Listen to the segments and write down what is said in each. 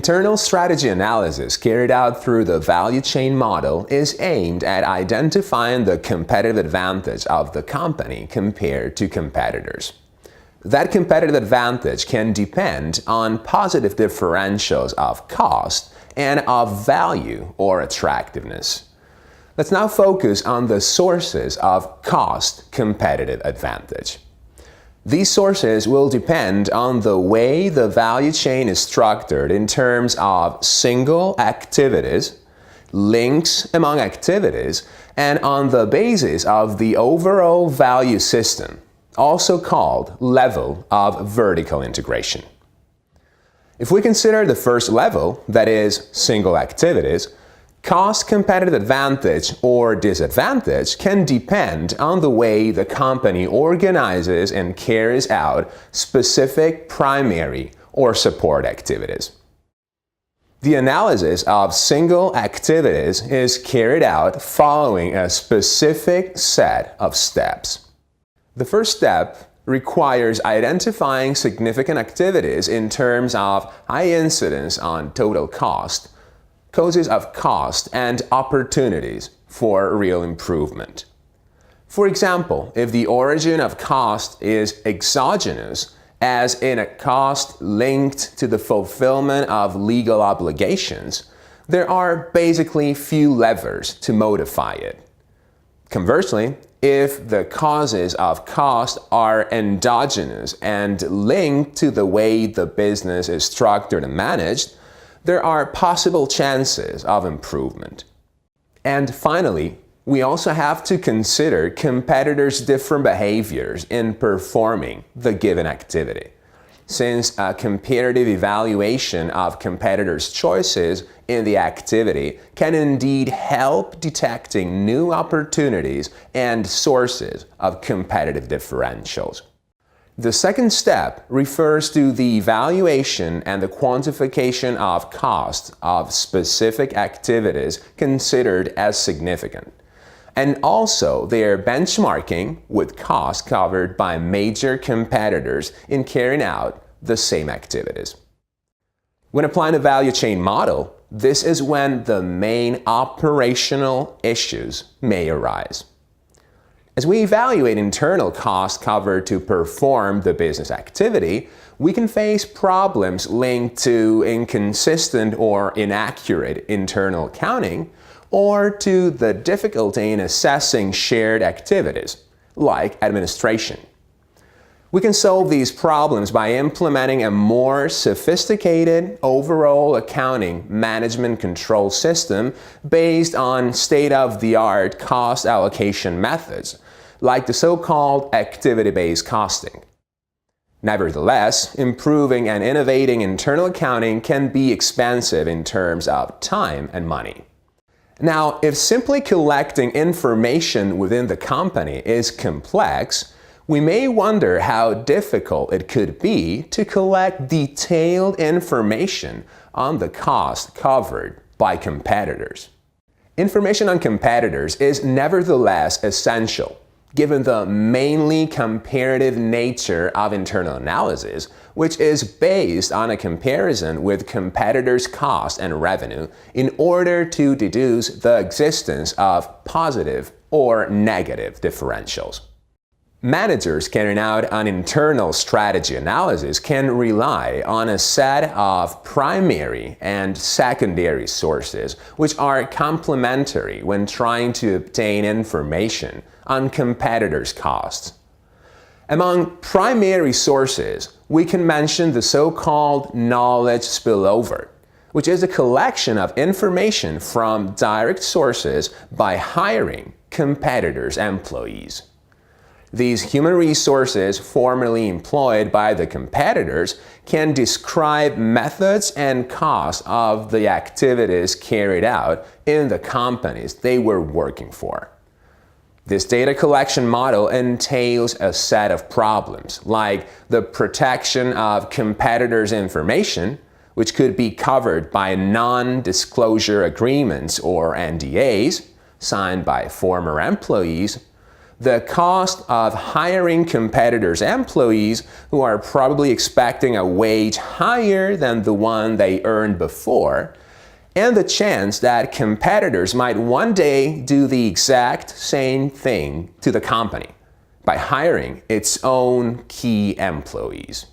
Internal strategy analysis carried out through the value chain model is aimed at identifying the competitive advantage of the company compared to competitors. That competitive advantage can depend on positive differentials of cost and of value or attractiveness. Let's now focus on the sources of cost competitive advantage. These sources will depend on the way the value chain is structured in terms of single activities, links among activities, and on the basis of the overall value system, also called level of vertical integration. If we consider the first level, that is, single activities, cost competitive advantage or disadvantage can depend on the way the company organizes and carries out specific primary or support activities. The analysis of single activities is carried out following a specific set of steps. The first step requires identifying significant activities in terms of high incidence on total cost, causes of cost, and opportunities for real improvement. For example, if the origin of cost is exogenous, as in a cost linked to the fulfillment of legal obligations, there are basically few levers to modify it. Conversely, if the causes of cost are endogenous and linked to the way the business is structured and managed, there are possible chances of improvement. And finally, we also have to consider competitors' different behaviors in performing the given activity, since a comparative evaluation of competitors' choices in the activity can indeed help detecting new opportunities and sources of competitive differentials. The second step refers to the evaluation and the quantification of costs of specific activities considered as significant, and also their benchmarking with costs covered by major competitors in carrying out the same activities. When applying a value chain model, this is when the main operational issues may arise. As we evaluate internal costs covered to perform the business activity, we can face problems linked to inconsistent or inaccurate internal accounting, or to the difficulty in assessing shared activities, like administration. We can solve these problems by implementing a more sophisticated overall accounting management control system based on state-of-the-art cost allocation methods, like the so-called activity-based costing. Nevertheless, improving and innovating internal accounting can be expensive in terms of time and money. Now, if simply collecting information within the company is complex, we may wonder how difficult it could be to collect detailed information on the cost covered by competitors. Information on competitors is nevertheless essential, given the mainly comparative nature of internal analysis, which is based on a comparison with competitors' cost and revenue in order to deduce the existence of positive or negative differentials. Managers carrying out an internal strategy analysis can rely on a set of primary and secondary sources which are complementary when trying to obtain information on competitors' costs. Among primary sources, we can mention the so-called knowledge spillover, which is a collection of information from direct sources by hiring competitors' employees. These human resources formerly employed by the competitors can describe methods and costs of the activities carried out in the companies they were working for. This data collection model entails a set of problems, like the protection of competitors' information, which could be covered by non-disclosure agreements or NDAs, signed by former employees, the cost of hiring competitors' employees who are probably expecting a wage higher than the one they earned before, and the chance that competitors might one day do the exact same thing to the company by hiring its own key employees.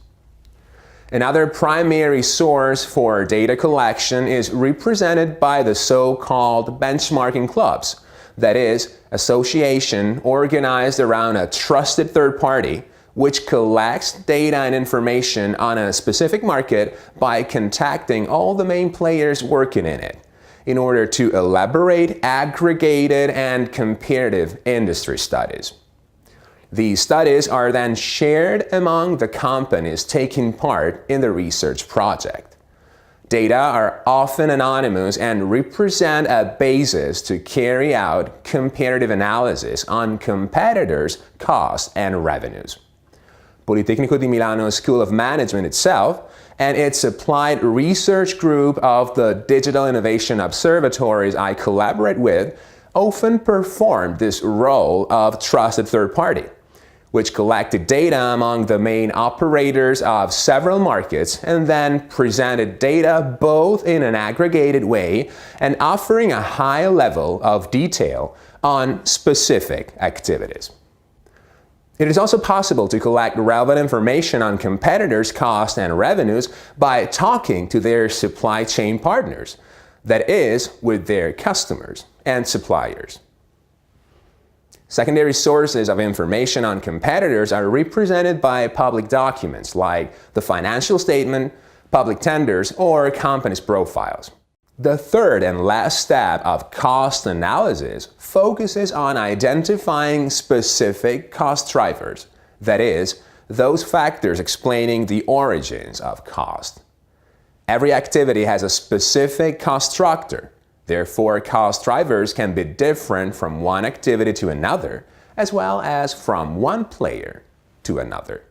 Another primary source for data collection is represented by the so-called benchmarking clubs, that is, association organized around a trusted third party which collects data and information on a specific market by contacting all the main players working in it in order to elaborate aggregated and comparative industry studies. These studies are then shared among the companies taking part in the research project. Data are often anonymous and represent a basis to carry out comparative analysis on competitors' costs and revenues. Politecnico di Milano School of Management itself and its applied research group of the digital innovation observatories I collaborate with often performed this role of trusted third party, which collected data among the main operators of several markets and then presented data both in an aggregated way and offering a high level of detail on specific activities. It is also possible to collect relevant information on competitors' costs and revenues by talking to their supply chain partners, that is, with their customers and suppliers. Secondary sources of information on competitors are represented by public documents like the financial statement, public tenders, or companies' profiles. The third and last step of cost analysis focuses on identifying specific cost drivers, that is, those factors explaining the origins of cost. Every activity has a specific cost structure. Therefore, cost drivers can be different from one activity to another, as well as from one player to another.